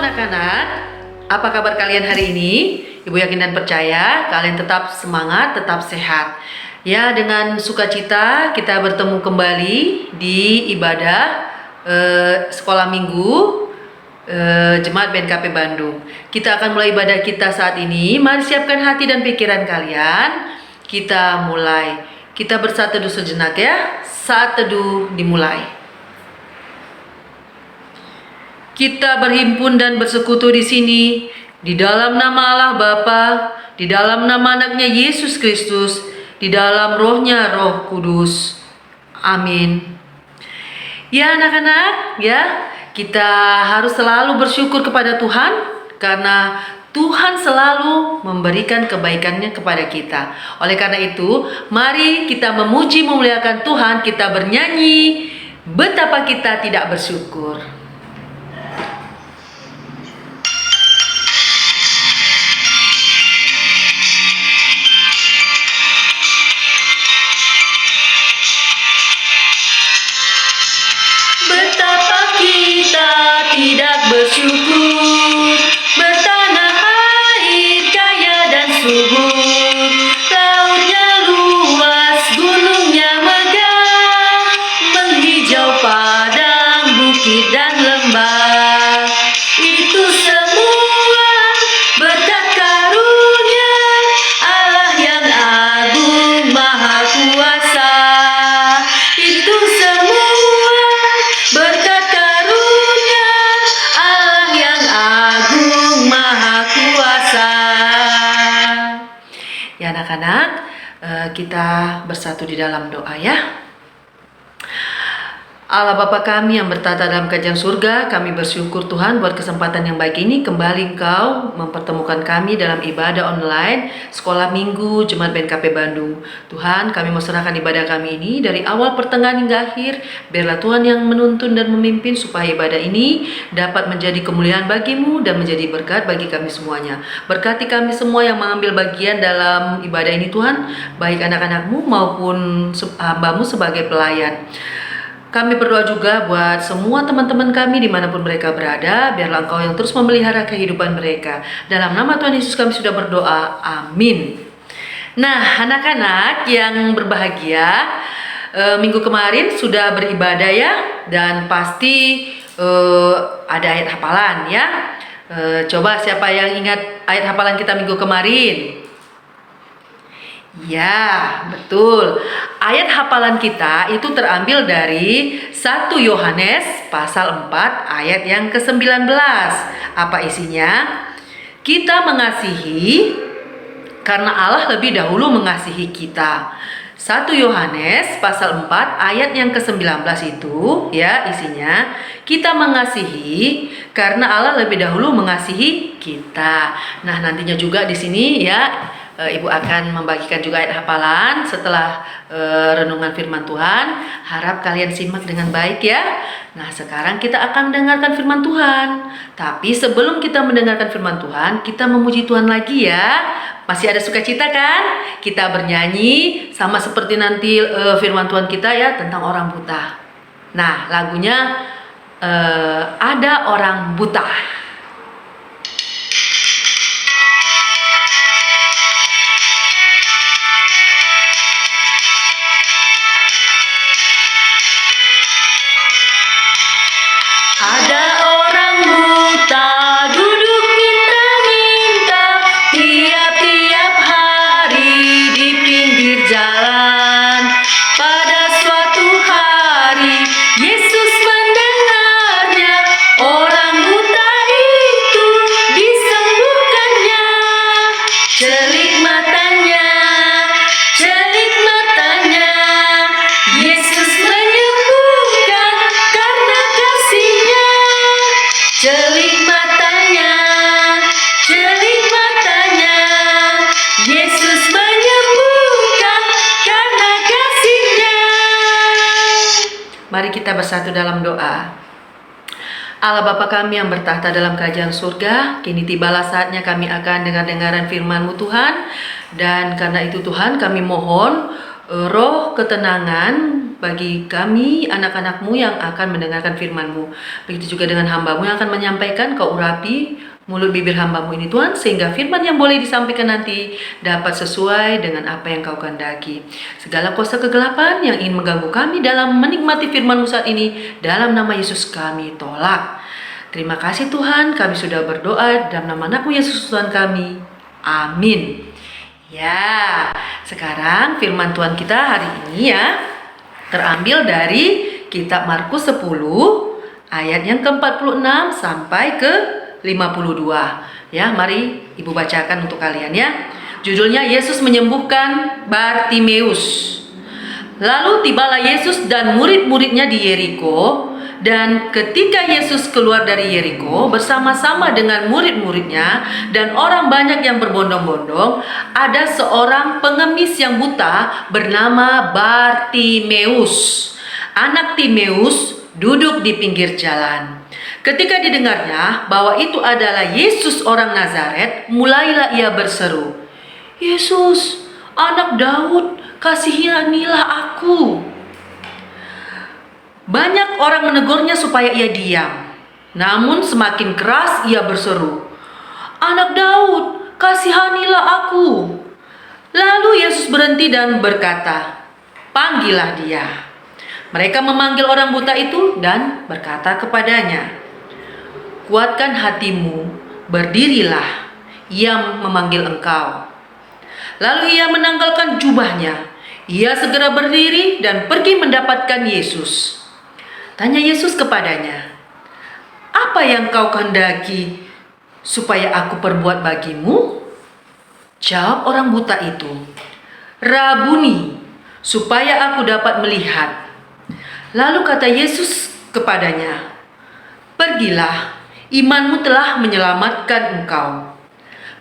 anak-anak, apa kabar kalian hari ini? Ibu yakin dan percaya kalian tetap semangat, tetap sehat. Ya, dengan sukacita kita bertemu kembali di ibadah sekolah minggu Jemaat BNKP Bandung. Kita akan mulai ibadah kita saat ini. Mari siapkan hati dan pikiran kalian. Kita mulai. Kita bersatu teduh sejenak ya. Saat teduh dimulai. Kita berhimpun dan bersekutu di sini di dalam nama Allah Bapa, di dalam nama anaknya Yesus Kristus, di dalam rohnya Roh Kudus. Amin. Ya anak-anak, ya kita harus selalu bersyukur kepada Tuhan karena Tuhan selalu memberikan kebaikannya kepada kita. Oleh karena itu, mari kita memuji memuliakan Tuhan, kita bernyanyi betapa kita tidak bersyukur. Betapa kita tidak bersyukur, bertanah air kaya dan subur, lautnya luas, gunungnya megah, menghijau padang, bukit dan lembah. Itu semua berkat karunia Allah yang agung maha kuasa. Itu semua berkat karunia Allah yang agung maha kuasa. Ya anak-anak, kita bersatu di dalam doa ya. Allah Bapa kami yang bertata dalam kerajaan surga, kami bersyukur Tuhan buat kesempatan yang baik ini. Kembali Engkau mempertemukan kami dalam ibadah online Sekolah Minggu Jemaat BNKP Bandung. Tuhan, kami mau serahkan ibadah kami ini dari awal pertengahan hingga akhir. Biarlah Tuhan yang menuntun dan memimpin supaya ibadah ini dapat menjadi kemuliaan bagimu dan menjadi berkat bagi kami semuanya. Berkati kami semua yang mengambil bagian dalam ibadah ini Tuhan, baik anak-anakmu maupun hambamu sebagai pelayan. Kami berdoa juga buat semua teman-teman kami dimanapun mereka berada. Biarlah Engkau yang terus memelihara kehidupan mereka. Dalam nama Tuhan Yesus kami sudah berdoa. Amin. Nah anak-anak yang berbahagia, minggu kemarin sudah beribadah ya. Dan pasti ada ayat hafalan ya. Coba siapa yang ingat ayat hafalan kita minggu kemarin? Ya, betul. Ayat hafalan kita itu terambil dari 1 Yohanes pasal 4 ayat yang ke-19. Apa isinya? Kita mengasihi karena Allah lebih dahulu mengasihi kita. 1 Yohanes pasal 4 ayat yang ke-19 itu ya isinya, kita mengasihi karena Allah lebih dahulu mengasihi kita. Nah, nantinya juga di sini ya Ibu akan membagikan juga ayat hafalan setelah renungan firman Tuhan. Harap kalian simak dengan baik ya. Nah sekarang kita akan mendengarkan firman Tuhan. Tapi sebelum kita mendengarkan firman Tuhan, kita memuji Tuhan lagi ya. Masih ada sukacita kan? Kita bernyanyi sama seperti nanti firman Tuhan kita ya tentang orang buta. Nah lagunya ada orang buta. Ada orang buta duduk minta-minta tiap-tiap hari di pinggir jalan. Pada suatu hari Yesus mendengarnya, orang buta itu disembuhkannya. Celik matanya, celik matanya, Yesus menyembuhkan karena kasih-Nya. Celik matanya, Yesus menyembuhkan karena kasih-Nya. Mari kita bersatu dalam doa. Allah Bapa kami yang bertahta dalam kerajaan surga, kini tibalah saatnya kami akan dengar-dengaran firman-Mu Tuhan. Dan karena itu Tuhan kami mohon roh ketenangan bagi kami anak-anak-Mu yang akan mendengarkan firman-Mu. Begitu juga dengan hamba-Mu yang akan menyampaikan, Kau urapi mulut bibir hamba-Mu ini Tuhan, sehingga firman yang boleh disampaikan nanti dapat sesuai dengan apa yang Kau kehendaki. Segala kuasa kegelapan yang ingin mengganggu kami dalam menikmati firman-Mu saat ini, dalam nama Yesus kami tolak. Terima kasih Tuhan, kami sudah berdoa dalam nama anak-Mu Yesus Tuhan kami. Amin. Ya, sekarang firman Tuhan kita hari ini ya terambil dari kitab Markus 10 ayat yang ke-46 sampai ke 52. Ya, mari Ibu bacakan untuk kalian ya. Judulnya Yesus menyembuhkan Bartimeus. Lalu tibalah Yesus dan murid-muridnya di Yeriko. Dan ketika Yesus keluar dari Yeriko bersama-sama dengan murid-muridnya dan orang banyak yang berbondong-bondong, ada seorang pengemis yang buta bernama Bartimeus. Anak Timeus duduk di pinggir jalan. Ketika didengarnya bahwa itu adalah Yesus orang Nazaret, mulailah ia berseru, "Yesus, anak Daud, kasihanilah aku." Banyak orang menegurnya supaya ia diam. Namun semakin keras ia berseru, "Anak Daud, kasihanilah aku." Lalu Yesus berhenti dan berkata, "Panggillah dia." Mereka memanggil orang buta itu dan berkata kepadanya, "Kuatkan hatimu, berdirilah, ia memanggil engkau." Lalu ia menanggalkan jubahnya. Ia segera berdiri dan pergi mendapatkan Yesus. Tanya Yesus kepadanya, "Apa yang kau kehendaki supaya aku perbuat bagimu?" Jawab orang buta itu, "Rabuni, supaya aku dapat melihat." Lalu kata Yesus kepadanya, "Pergilah, imanmu telah menyelamatkan engkau."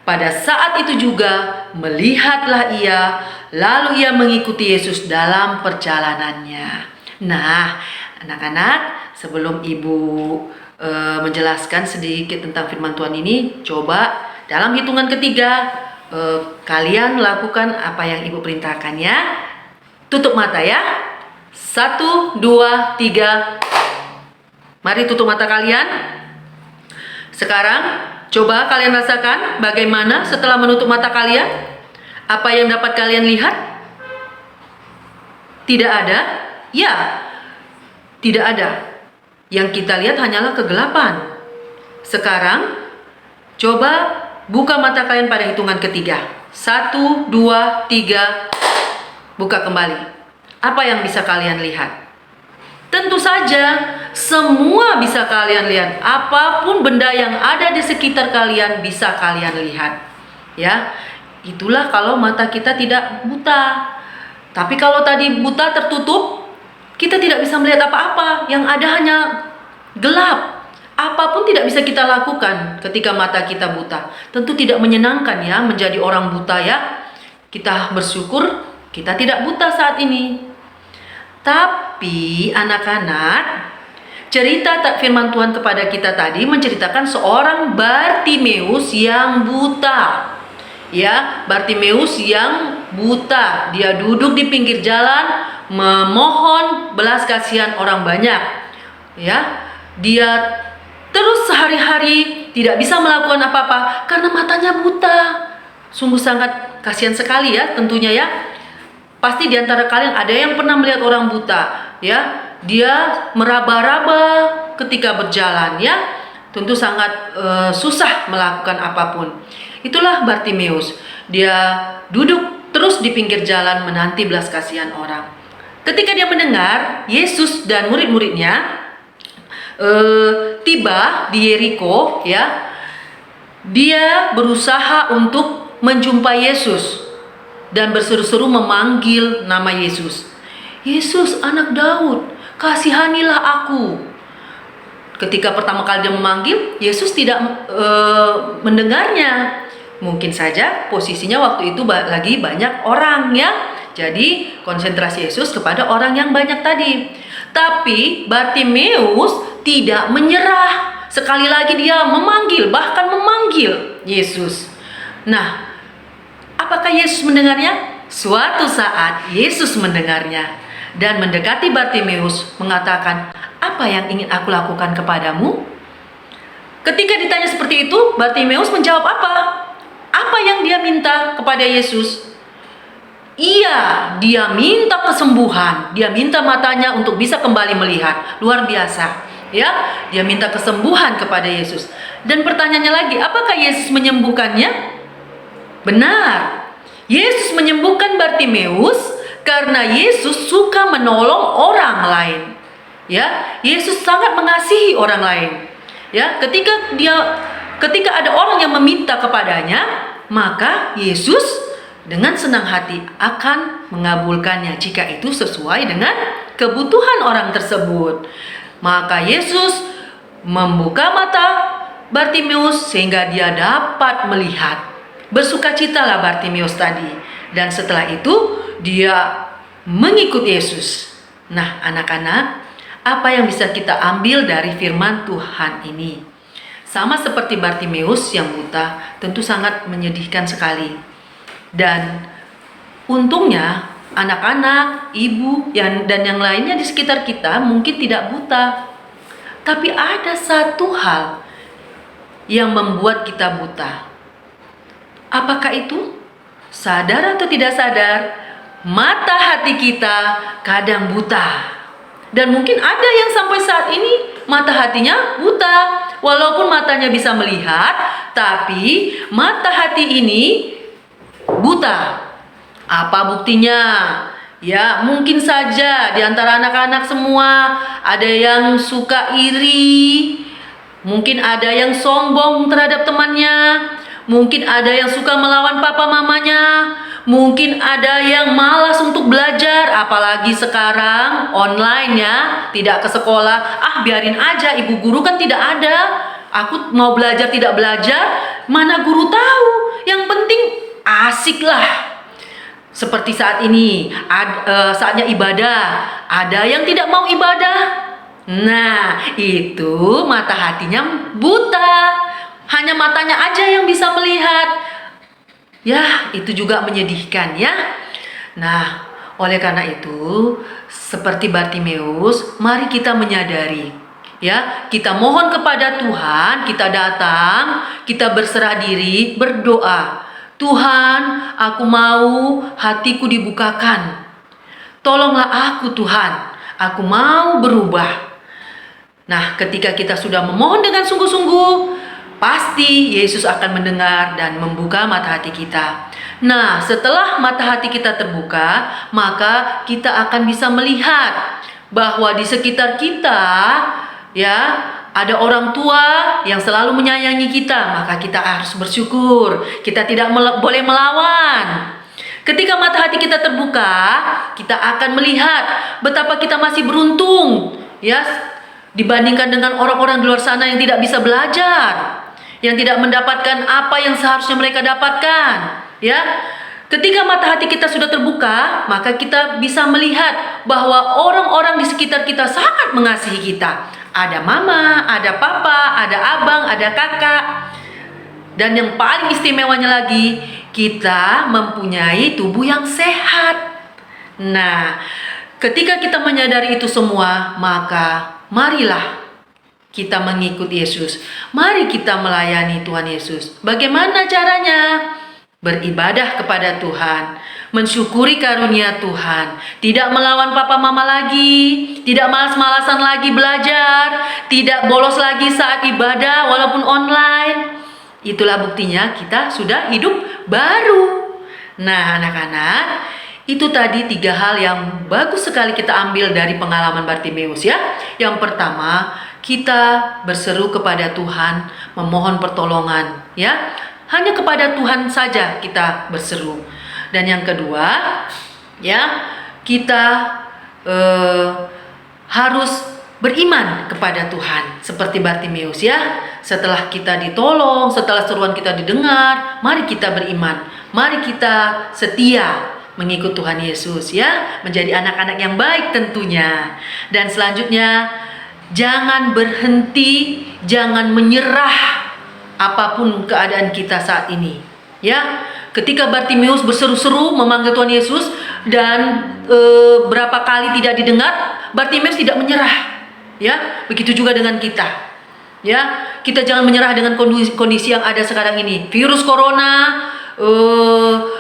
Pada saat itu juga melihatlah ia, lalu ia mengikuti Yesus dalam perjalanannya. Nah, anak-anak, sebelum Ibu menjelaskan sedikit tentang firman Tuhan ini, coba dalam hitungan ketiga kalian lakukan apa yang Ibu perintahkan ya. Tutup mata ya. 1, 2, 3. Mari tutup mata kalian. Sekarang coba kalian rasakan bagaimana setelah menutup mata kalian. Apa yang dapat kalian lihat? Tidak ada? Ya, tidak ada. Yang kita lihat hanyalah kegelapan. Sekarang coba buka mata kalian pada hitungan ketiga. 1, 2, 3. Buka kembali. Apa yang bisa kalian lihat? Tentu saja semua bisa kalian lihat. Apapun benda yang ada di sekitar kalian bisa kalian lihat. Ya, itulah kalau mata kita tidak buta. Tapi kalau tadi buta tertutup, kita tidak bisa melihat apa-apa. Yang ada hanya gelap. Apapun tidak bisa kita lakukan ketika mata kita buta. Tentu tidak menyenangkan ya menjadi orang buta ya. Kita bersyukur kita tidak buta saat ini. Tapi anak-anak, cerita firman Tuhan kepada kita tadi menceritakan seorang Bartimeus yang buta. Ya, Bartimeus yang buta. Dia duduk di pinggir jalan memohon belas kasihan orang banyak. Ya, dia terus sehari-hari tidak bisa melakukan apa-apa karena matanya buta. Sungguh sangat kasihan sekali ya tentunya ya. Pasti di antara kalian ada yang pernah melihat orang buta, ya. Dia meraba-raba ketika berjalan, ya. Tentu sangat susah melakukan apapun. Itulah Bartimeus. Dia duduk terus di pinggir jalan menanti belas kasihan orang. Ketika dia mendengar Yesus dan murid-muridnya tiba di Yeriko, ya. Dia berusaha untuk menjumpai Yesus dan berseru-seru memanggil nama Yesus. "Yesus, anak Daud, kasihanilah aku." Ketika pertama kali dia memanggil, Yesus tidak mendengarnya. Mungkin saja posisinya waktu itu lagi banyak orang ya. Jadi konsentrasi Yesus kepada orang yang banyak tadi. Tapi Bartimeus tidak menyerah. Sekali lagi dia memanggil, bahkan memanggil Yesus. Nah, apakah Yesus mendengarnya? Suatu saat Yesus mendengarnya. dan mendekati Bartimeus mengatakan, "Apa yang ingin aku lakukan kepadamu?" Ketika ditanya seperti itu, Bartimeus menjawab apa? Apa yang dia minta kepada Yesus? Iya, dia minta kesembuhan. Dia minta matanya untuk bisa kembali melihat. Luar biasa. Ya, dia minta kesembuhan kepada Yesus. Dan pertanyaannya lagi, apakah Yesus menyembuhkannya? Benar. Yesus menyembuhkan Bartimeus karena Yesus suka menolong orang lain. Ya, Yesus sangat mengasihi orang lain. Ya, ketika ada orang yang meminta kepadanya, maka Yesus dengan senang hati akan mengabulkannya jika itu sesuai dengan kebutuhan orang tersebut. Maka Yesus membuka mata Bartimeus sehingga dia dapat melihat. Bersukacitalah Bartimeus tadi. Dan setelah itu dia mengikut Yesus. Nah, anak-anak, apa yang bisa kita ambil dari firman Tuhan ini? Sama seperti Bartimeus yang buta, tentu sangat menyedihkan sekali. Dan untungnya anak-anak, ibu, dan yang lainnya di sekitar kita mungkin tidak buta. Tapi ada satu hal yang membuat kita buta. Apakah itu? Sadar atau tidak sadar, mata hati kita kadang buta. Dan mungkin ada yang sampai saat ini mata hatinya buta. Walaupun matanya bisa melihat, tapi mata hati ini buta. Apa buktinya? Ya, mungkin saja di antara anak-anak semua ada yang suka iri, mungkin ada yang sombong terhadap temannya, mungkin ada yang suka melawan papa mamanya, mungkin ada yang malas untuk belajar, apalagi sekarang online ya, tidak ke sekolah. Ah, biarin aja, ibu guru kan tidak ada. Aku mau belajar tidak belajar, mana guru tahu. Yang penting asiklah. Seperti saat ini, saatnya ibadah. Ada yang tidak mau ibadah. Nah, itu mata hatinya buta. Hanya matanya aja yang bisa melihat. Ya, itu juga menyedihkan ya. Nah, oleh karena itu, seperti Bartimeus, mari kita menyadari. Ya, kita mohon kepada Tuhan, kita datang, kita berserah diri, berdoa. Tuhan, aku mau hatiku dibukakan. Tolonglah aku Tuhan, aku mau berubah. Nah, ketika kita sudah memohon dengan sungguh-sungguh, pasti Yesus akan mendengar dan membuka mata hati kita. Nah, setelah mata hati kita terbuka, maka kita akan bisa melihat bahwa di sekitar kita, ya, ada orang tua yang selalu menyayangi kita, maka kita harus bersyukur. Kita tidak boleh melawan. Ketika mata hati kita terbuka, kita akan melihat betapa kita masih beruntung, ya, dibandingkan dengan orang-orang di luar sana yang tidak bisa belajar, yang tidak mendapatkan apa yang seharusnya mereka dapatkan, ya. Ketika mata hati kita sudah terbuka, maka kita bisa melihat bahwa orang-orang di sekitar kita sangat mengasihi kita. Ada mama, ada papa, ada abang, ada kakak. Dan yang paling istimewanya lagi, kita mempunyai tubuh yang sehat. Nah, ketika kita menyadari itu semua, maka marilah kita mengikut Yesus. Mari kita melayani Tuhan Yesus. Bagaimana caranya? Beribadah kepada Tuhan, mensyukuri karunia Tuhan, tidak melawan papa mama lagi, tidak malas-malasan lagi belajar, tidak bolos lagi saat ibadah walaupun online. Itulah buktinya kita sudah hidup baru. Nah, anak-anak, itu tadi 3 hal yang bagus sekali kita ambil dari pengalaman Bartimeus ya. Yang pertama, kita berseru kepada Tuhan, memohon pertolongan ya. Hanya kepada Tuhan saja kita berseru. Dan yang kedua, ya, kita harus beriman kepada Tuhan seperti Bartimeus ya. Setelah kita ditolong, setelah seruan kita didengar, mari kita beriman. Mari kita setia mengikut Tuhan Yesus ya, menjadi anak-anak yang baik tentunya. Dan selanjutnya, jangan berhenti, jangan menyerah apapun keadaan kita saat ini. Ya, ketika Bartimeus berseru-seru memanggil Tuhan Yesus, dan berapa kali tidak didengar, Bartimeus tidak menyerah. Ya, begitu juga dengan kita. Ya, kita jangan menyerah dengan kondisi yang ada sekarang ini. Virus corona,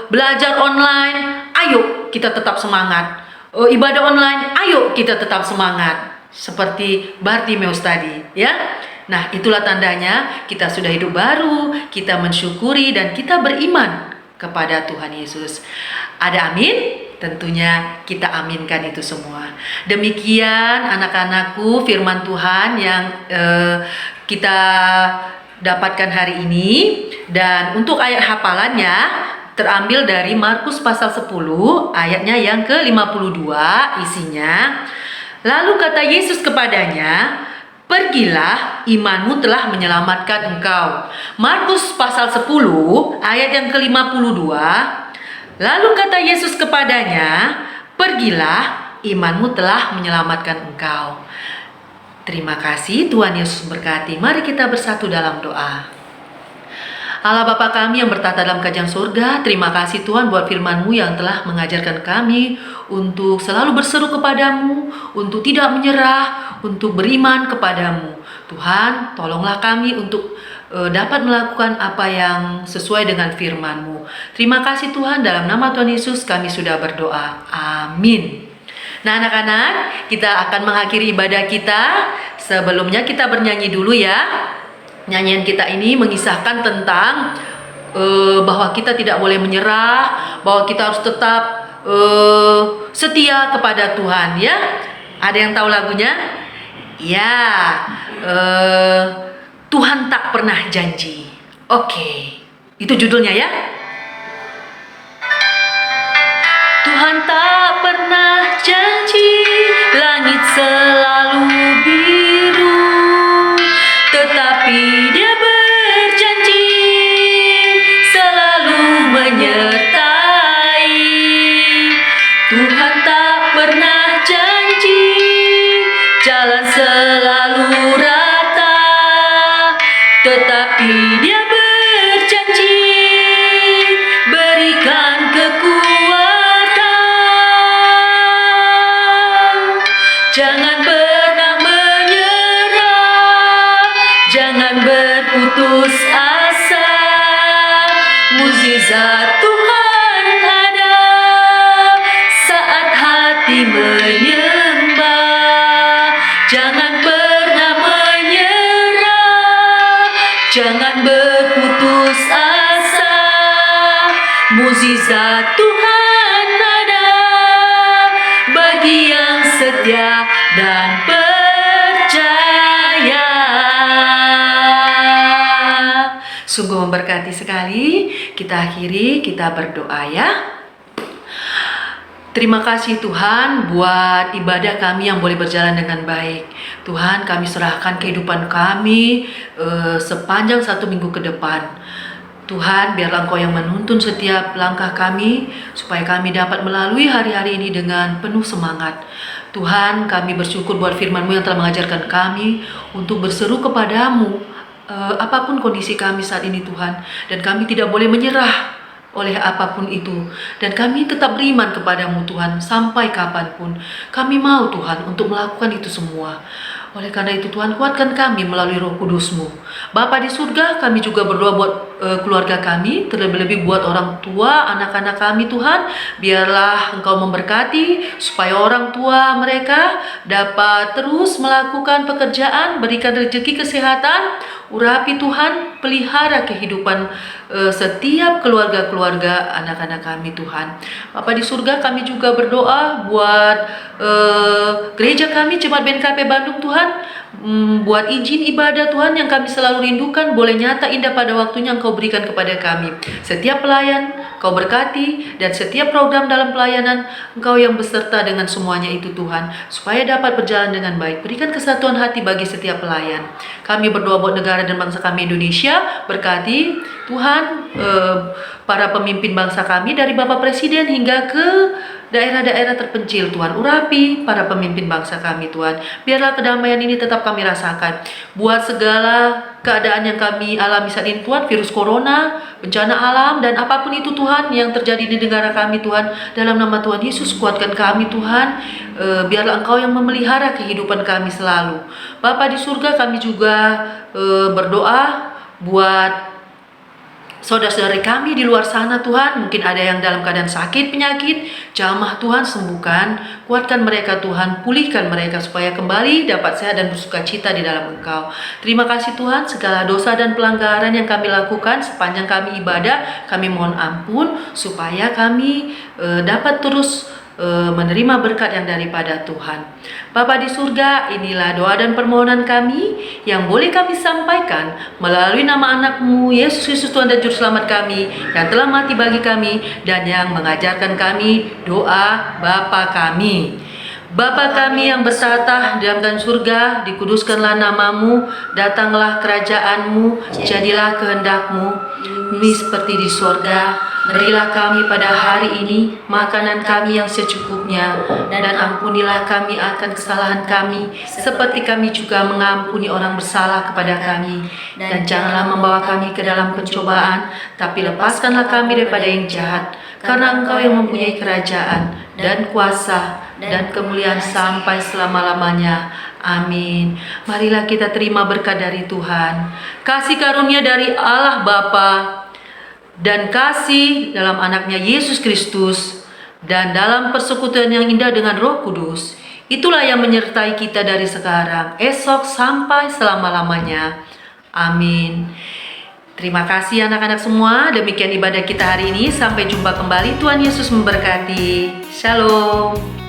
belajar online, ayo kita tetap semangat. Ibadah online, ayo kita tetap semangat. Seperti Bartimeus tadi, ya. Nah, itulah tandanya kita sudah hidup baru, kita mensyukuri dan kita beriman kepada Tuhan Yesus. Ada amin? Tentunya kita aminkan itu semua. Demikian anak-anakku firman Tuhan yang kita dapatkan hari ini. Dan untuk ayat hafalannya terambil dari Markus pasal 10 ayatnya yang ke-52, isinya, lalu kata Yesus kepadanya, pergilah, imanmu telah menyelamatkan engkau. Markus pasal 10 ayat yang ke-52. Lalu kata Yesus kepadanya, pergilah, imanmu telah menyelamatkan engkau. Terima kasih, Tuhan Yesus berkati. Mari kita bersatu dalam doa. Allah Bapa kami yang bertata dalam kerajaan surga, terima kasih Tuhan buat firman-Mu yang telah mengajarkan kami untuk selalu berseru kepadamu, untuk tidak menyerah, untuk beriman kepadamu. Tuhan, tolonglah kami untuk dapat melakukan apa yang sesuai dengan firman-Mu. Terima kasih Tuhan, dalam nama Tuhan Yesus kami sudah berdoa. Amin. Nah anak-anak, kita akan mengakhiri ibadah kita. Sebelumnya kita bernyanyi dulu ya. Nyanyian kita ini mengisahkan tentang bahwa kita tidak boleh menyerah, bahwa kita harus tetap setia kepada Tuhan ya. Ada yang tahu lagunya? Ya, Tuhan tak pernah janji. Oke, itu judulnya ya. Tuhan tak pernah janji, langit selalu biru, tetapi Dia berjanji selalu menyertai. Tuhan tak pernah janji jalan selalu rata, tetapi Dia berjanji berikan kekuatan. Jangan pernah menyerah, jangan berputus asa. Mukjizat Tuhan ada saat hati menyembah. Jangan pernah menyerah, jangan berputus asa. Mukjizat Tuhan ada bagi yang setia dan percaya. Sungguh memberkati sekali. Kita akhiri, kita berdoa ya. Terima kasih Tuhan buat ibadah kami yang boleh berjalan dengan baik. Tuhan, kami serahkan kehidupan kami sepanjang 1 minggu ke depan. Tuhan, biarlah Engkau yang menuntun setiap langkah kami, supaya kami dapat melalui hari-hari ini dengan penuh semangat. Tuhan, kami bersyukur buat firman-Mu yang telah mengajarkan kami untuk berseru kepadamu, apapun kondisi kami saat ini Tuhan. Dan kami tidak boleh menyerah oleh apapun itu. Dan kami tetap beriman kepadamu Tuhan, sampai kapanpun. Kami mau Tuhan untuk melakukan itu semua. Oleh karena itu Tuhan, kuatkan kami melalui Roh Kudus-Mu. Bapa di surga, kami juga berdoa buat keluarga kami, terlebih-lebih buat orang tua, anak-anak kami Tuhan. Biarlah Engkau memberkati supaya orang tua mereka dapat terus melakukan pekerjaan, berikan rezeki kesehatan, urapi Tuhan, pelihara kehidupan setiap keluarga-keluarga anak-anak kami Tuhan. Bapa di surga, kami juga berdoa buat gereja kami Jemaat BNKP Bandung Tuhan, buat izin ibadah Tuhan yang kami selalu rindukan boleh nyata indah pada waktunya Engkau berikan kepada kami. Setiap pelayan Engkau berkati, dan setiap program dalam pelayanan Engkau yang beserta dengan semuanya itu Tuhan, supaya dapat berjalan dengan baik. Berikan kesatuan hati bagi setiap pelayan. Kami berdoa buat negara dan bangsa kami Indonesia, berkati Tuhan para pemimpin bangsa kami dari Bapak Presiden hingga ke daerah-daerah terpencil Tuhan. Urapi para pemimpin bangsa kami Tuhan. Biarlah kedamaian ini tetap kami rasakan. Buat segala keadaan yang kami alami saat ini Tuhan, virus corona, bencana alam, dan apapun itu Tuhan yang terjadi di negara kami Tuhan, dalam nama Tuhan Yesus kuatkan kami Tuhan. Biarlah Engkau yang memelihara kehidupan kami selalu. Bapa di surga, kami juga berdoa buat saudara-saudari kami di luar sana Tuhan, mungkin ada yang dalam keadaan sakit, penyakit, jamah Tuhan, sembuhkan, kuatkan mereka Tuhan, pulihkan mereka supaya kembali dapat sehat dan bersukacita di dalam Engkau. Terima kasih Tuhan, segala dosa dan pelanggaran yang kami lakukan sepanjang kami ibadah, kami mohon ampun supaya kami dapat terus menerima berkat yang daripada Tuhan. Bapa di surga, inilah doa dan permohonan kami yang boleh kami sampaikan melalui nama anak-Mu Yesus Kristus Tuhan dan Juru Selamat kami yang telah mati bagi kami dan yang mengajarkan kami doa Bapa kami. Bapa kami yang bertata di dalam surga, dikuduskanlah nama-Mu, datanglah kerajaan-Mu, jadilah kehendak-Mu, bumi seperti di surga. Berilah kami pada hari ini makanan kami yang secukupnya, dan ampunilah kami akan kesalahan kami, seperti kami juga mengampuni orang bersalah kepada kami. Dan janganlah membawa kami ke dalam pencobaan, tapi lepaskanlah kami daripada yang jahat, karena Engkau yang mempunyai kerajaan, dan kuasa, dan kemuliaan sampai selama-lamanya. Amin. Marilah kita terima berkat dari Tuhan. Kasih karunia dari Allah Bapa dan kasih dalam anaknya Yesus Kristus dan dalam persekutuan yang indah dengan Roh Kudus, itulah yang menyertai kita dari sekarang, esok sampai selama-lamanya. Amin. Terima kasih anak-anak semua. Demikian ibadah kita hari ini. Sampai jumpa kembali. Tuhan Yesus memberkati. Shalom.